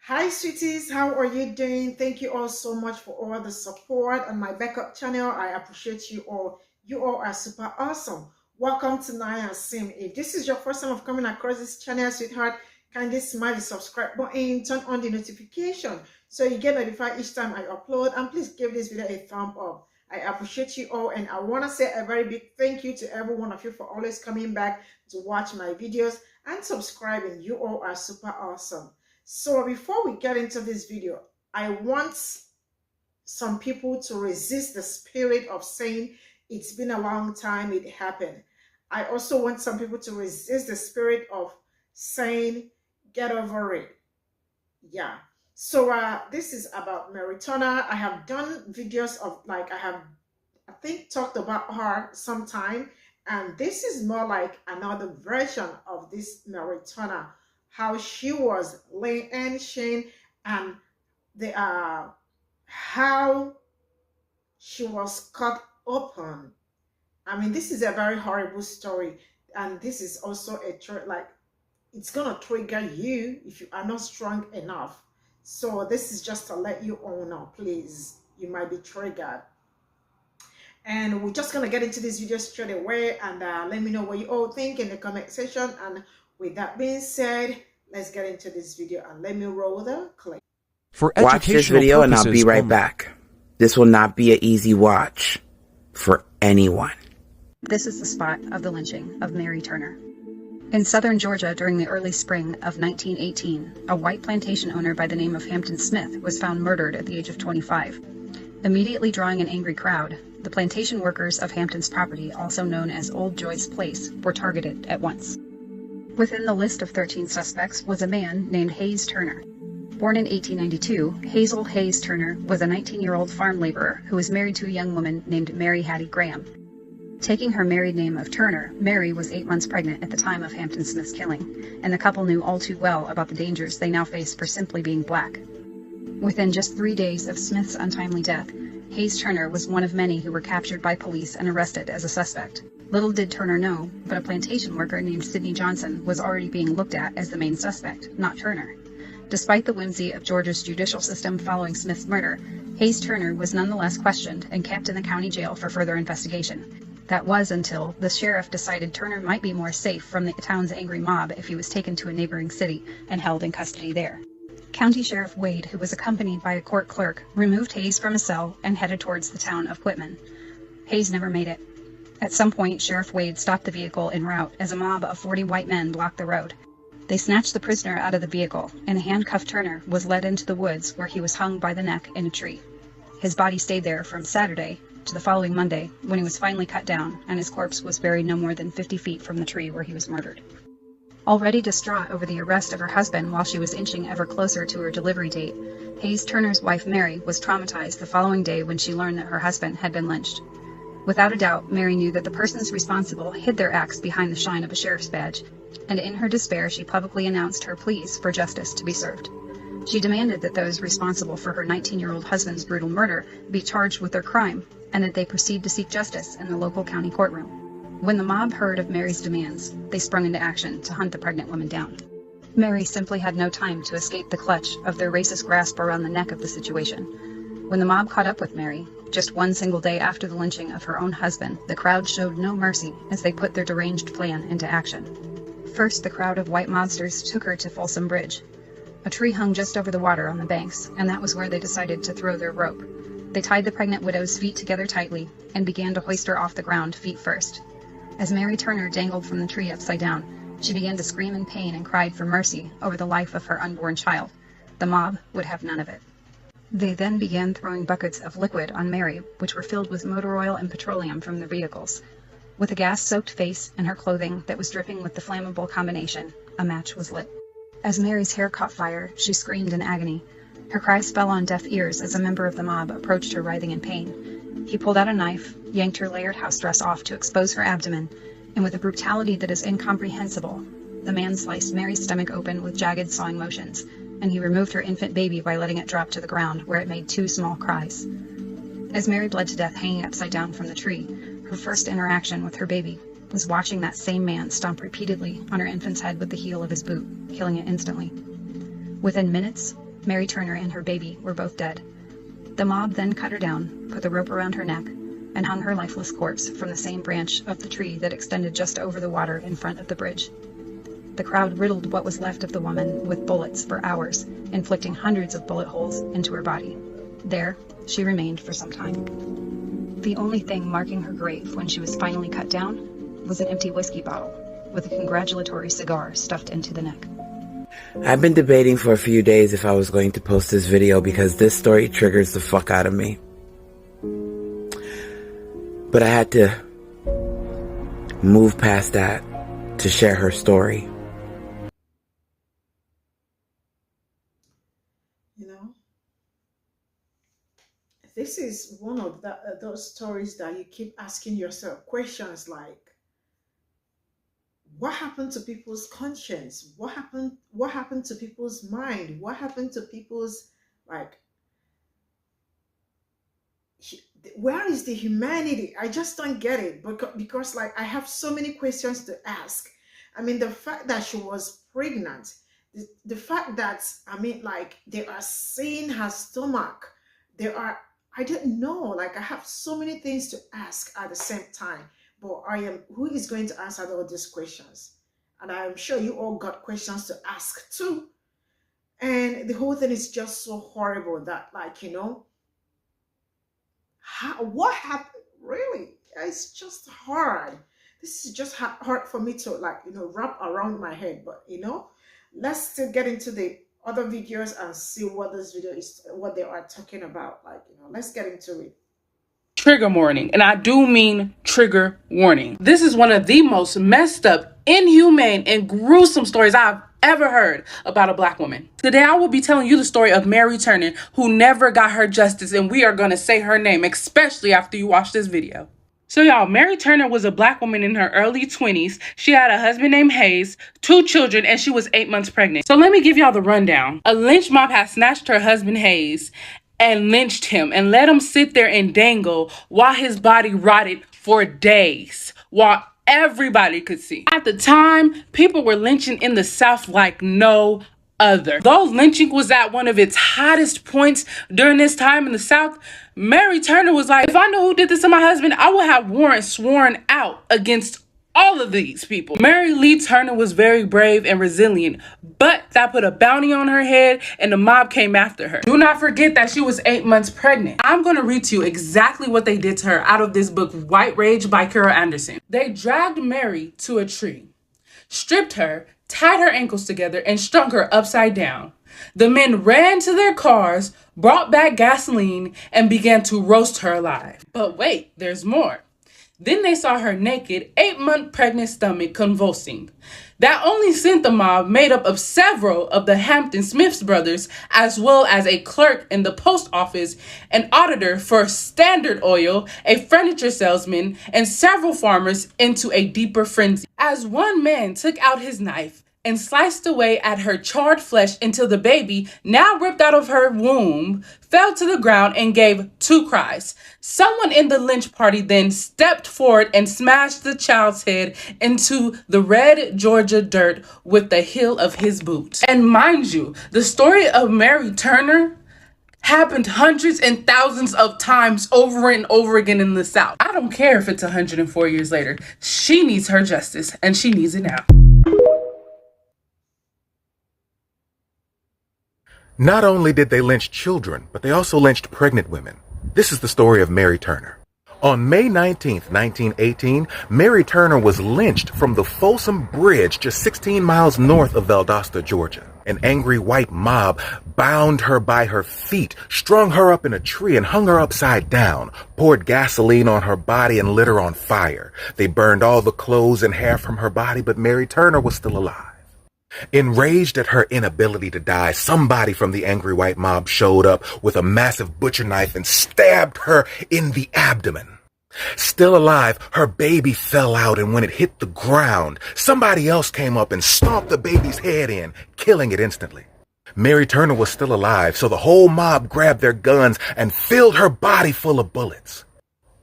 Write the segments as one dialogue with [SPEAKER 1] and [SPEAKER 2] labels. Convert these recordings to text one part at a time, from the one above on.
[SPEAKER 1] Hi, sweeties. How are you doing? Thank you all so much for all the support on my backup channel. I appreciate you all. You all are super awesome. Welcome to Naya Sim. If this is your first time of coming across this channel, sweetheart, kindly smash the subscribe button, turn on the notification so you get notified each time I upload. And please give this video a thumb up. I appreciate you all, and I want to say a very big thank you to every one of you for always coming back to watch my videos and subscribing. You all are super awesome. So before we get into this video, I want some people to resist the spirit of saying it's been a long time it happened. I also want some people to resist the spirit of saying get over it. Yeah. So this is about Mary Turner. I have done videos of I think talked about her sometime, and this is more like another version of this Mary Turner, how she was laying Shane, and the how she was cut open. I mean, this is a very horrible story, and this is also it's gonna trigger you if you are not strong enough. So this is just to let you all know, please, you might be triggered. And we're just gonna get into this video straight away, and let me know what you all think in the comment section. And with that being said, let's get into this video, and let me roll the clip.
[SPEAKER 2] For
[SPEAKER 3] Watch this video and I'll be right
[SPEAKER 2] only.
[SPEAKER 3] back. This will not be an easy watch for anyone.
[SPEAKER 4] This is the spot of the lynching of Mary Turner. In southern Georgia during the early spring of 1918, a white plantation owner by the name of Hampton Smith was found murdered at the age of 25. Immediately drawing an angry crowd, the plantation workers of Hampton's property, also known as Old Joyce Place, were targeted at once. Within the list of 13 suspects was a man named Hayes Turner. Born in 1892, Hazel Hayes Turner was a 19-year-old farm laborer who was married to a young woman named Mary Hattie Graham. Taking her married name of Turner, Mary was 8 months pregnant at the time of Hampton Smith's killing, and the couple knew all too well about the dangers they now faced for simply being black. Within just 3 days of Smith's untimely death, Hayes Turner was one of many who were captured by police and arrested as a suspect. Little did Turner know, but a plantation worker named Sidney Johnson was already being looked at as the main suspect, not Turner. Despite the whimsy of Georgia's judicial system following Smith's murder, Hayes Turner was nonetheless questioned and kept in the county jail for further investigation. That was until the sheriff decided Turner might be more safe from the town's angry mob if he was taken to a neighboring city and held in custody there. County Sheriff Whyte, who was accompanied by a court clerk, removed Hayes from a cell and headed towards the town of Whitman. Hayes never made it. At some point, Sheriff Whyte stopped the vehicle en route as a mob of 40 white men blocked the road. They snatched the prisoner out of the vehicle, and a handcuffed Turner was led into the woods where he was hung by the neck in a tree. His body stayed there from Saturday to the following Monday, when he was finally cut down, and his corpse was buried no more than 50 feet from the tree where he was murdered. Already distraught over the arrest of her husband while she was inching ever closer to her delivery date, Hayes Turner's wife Mary was traumatized the following day when she learned that her husband had been lynched. Without a doubt, Mary knew that the persons responsible hid their acts behind the shine of a sheriff's badge, and in her despair she publicly announced her pleas for justice to be served. She demanded that those responsible for her 19-year-old husband's brutal murder be charged with their crime, and that they proceed to seek justice in the local county courtroom. When the mob heard of Mary's demands, they sprung into action to hunt the pregnant woman down. Mary simply had no time to escape the clutch of their racist grasp around the neck of the situation. When the mob caught up with Mary, just one single day after the lynching of her own husband, the crowd showed no mercy as they put their deranged plan into action. First, the crowd of white mobsters took her to Folsom Bridge. A tree hung just over the water on the banks, and that was where they decided to throw their rope. They tied the pregnant widow's feet together tightly and began to hoist her off the ground feet first. As Mary Turner dangled from the tree upside down, she began to scream in pain and cried for mercy over the life of her unborn child. The mob would have none of it. They then began throwing buckets of liquid on Mary, which were filled with motor oil and petroleum from their vehicles. With a gas-soaked face and her clothing that was dripping with the flammable combination, a match was lit. As Mary's hair caught fire, she screamed in agony. Her cries fell on deaf ears as a member of the mob approached her writhing in pain. He pulled out a knife, yanked her layered house dress off to expose her abdomen, and with a brutality that is incomprehensible, the man sliced Mary's stomach open with jagged sawing motions, and he removed her infant baby by letting it drop to the ground, where it made 2 small cries. As Mary bled to death hanging upside down from the tree, her first interaction with her baby was watching that same man stomp repeatedly on her infant's head with the heel of his boot, killing it instantly. Within minutes, Mary Turner and her baby were both dead. The mob then cut her down, put the rope around her neck, and hung her lifeless corpse from the same branch of the tree that extended just over the water in front of the bridge. The crowd riddled what was left of the woman with bullets for hours, inflicting hundreds of bullet holes into her body. There, she remained for some time. The only thing marking her grave when she was finally cut down was an empty whiskey bottle with a congratulatory cigar stuffed into the neck.
[SPEAKER 3] I've been debating for a few days if I was going to post this video because this story triggers the fuck out of me. But I had to move past that to share her story.
[SPEAKER 1] You know, this is one of those stories that you keep asking yourself questions like, what happened to people's conscience? What happened to people's mind? What happened to people's, like, where is the humanity? I just don't get it, because like I have so many questions to ask. I mean, the fact that she was pregnant, the fact that, I mean, like, they are seeing her stomach, I don't know, like I have so many things to ask at the same time. But who is going to answer all these questions? And I'm sure you all got questions to ask too. And the whole thing is just so horrible that, like, you know, what happened? Really? It's just hard. This is just hard for me to, like, you know, wrap around my head. But, you know, let's still get into the other videos and see what this video is, what they are talking about. Like, you know, let's get into it.
[SPEAKER 2] Trigger warning, and I do mean trigger warning. This is one of the most messed up, inhumane, and gruesome stories I've ever heard about a black woman. Today I will be telling you the story of Mary Turner, who never got her justice, and we are going to say her name, especially after you watch this video. So y'all, Mary Turner was a black woman in her early 20s. She had a husband named Hayes, 2 children, and she was 8 months pregnant. So let me give y'all the rundown. A lynch mob had snatched her husband Hayes and lynched him and let him sit there and dangle while his body rotted for days, while everybody could see. At the time, people were lynching in the South like no other. Though lynching was at one of its hottest points during this time in the South, Mary Turner was like, if I know who did this to my husband, I will have warrants sworn out against all of these people. Mary Lee Turner was very brave and resilient, but that put a bounty on her head and the mob came after her. Do not forget that she was 8 months pregnant. I'm going to read to you exactly what they did to her out of this book, White Rage by Carol Anderson. They dragged Mary to a tree, stripped her, tied her ankles together, and strung her upside down. The men ran to their cars, brought back gasoline, and began to roast her alive. But wait, there's more. Then they saw her naked, 8-month pregnant stomach convulsing. That only sent the mob, made up of several of the Hampton Smiths brothers, as well as a clerk in the post office, an auditor for Standard Oil, a furniture salesman, and several farmers, into a deeper frenzy. As one man took out his knife and sliced away at her charred flesh until the baby, now ripped out of her womb, fell to the ground and gave 2 cries. Someone in the lynch party then stepped forward and smashed the child's head into the red Georgia dirt with the heel of his boot. And mind you, the story of Mary Turner happened hundreds and thousands of times over and over again in the South. I don't care if it's 104 years later. She needs her justice, and she needs it now.
[SPEAKER 5] Not only did they lynch children, but they also lynched pregnant women. This is the story of Mary Turner. On May 19th, 1918, Mary Turner was lynched from the Folsom Bridge just 16 miles north of Valdosta, Georgia. An angry white mob bound her by her feet, strung her up in a tree and hung her upside down, poured gasoline on her body and lit her on fire. They burned all the clothes and hair from her body, but Mary Turner was still alive. Enraged at her inability to die, somebody from the angry white mob showed up with a massive butcher knife and stabbed her in the abdomen. Still alive, her baby fell out, and when it hit the ground, somebody else came up and stomped the baby's head in, killing it instantly. Mary Turner was still alive, so the whole mob grabbed their guns and filled her body full of bullets.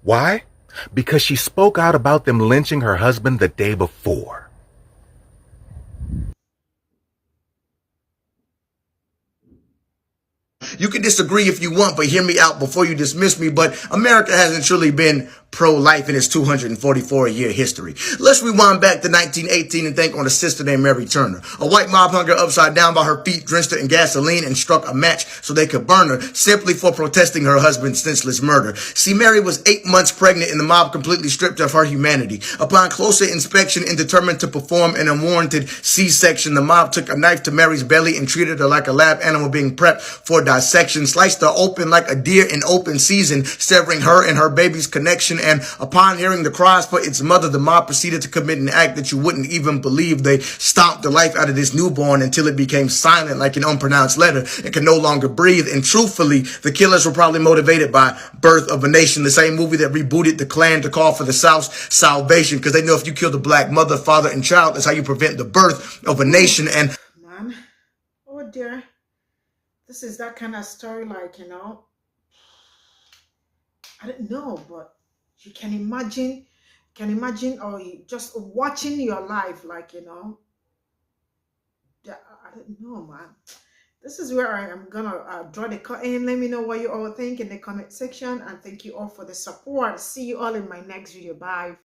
[SPEAKER 5] Why? Because she spoke out about them lynching her husband the day before.
[SPEAKER 6] You can disagree if you want, but hear me out before you dismiss me. But America hasn't truly been pro-life in its 244-year history. Let's rewind back to 1918 and think on a sister named Mary Turner. A white mob hung her upside down by her feet, drenched her in gasoline, and struck a match so they could burn her simply for protesting her husband's senseless murder. See, Mary was 8 months pregnant and the mob completely stripped her of her humanity. Upon closer inspection and determined to perform an unwarranted C-section, the mob took a knife to Mary's belly and treated her like a lab animal being prepped for dissection, sliced her open like a deer in open season, severing her and her baby's connection. And upon hearing the cries for its mother, the mob proceeded to commit an act that you wouldn't even believe. They stomped the life out of this newborn until it became silent like an unpronounced letter and could no longer breathe. And truthfully, the killers were probably motivated by Birth of a Nation, the same movie that rebooted the Klan to call for the South's salvation, because they know if you kill the black mother, father, and child, that's how you prevent the birth of a nation. And
[SPEAKER 1] man, oh dear, this is that kind of story, like, you know, I don't know, but you can imagine, or you just watching your life, like, you know, I don't know, man. This is where I am gonna draw the curtain. Let me know what you all think in the comment section, and thank you all for the support. See you all in my next video. Bye.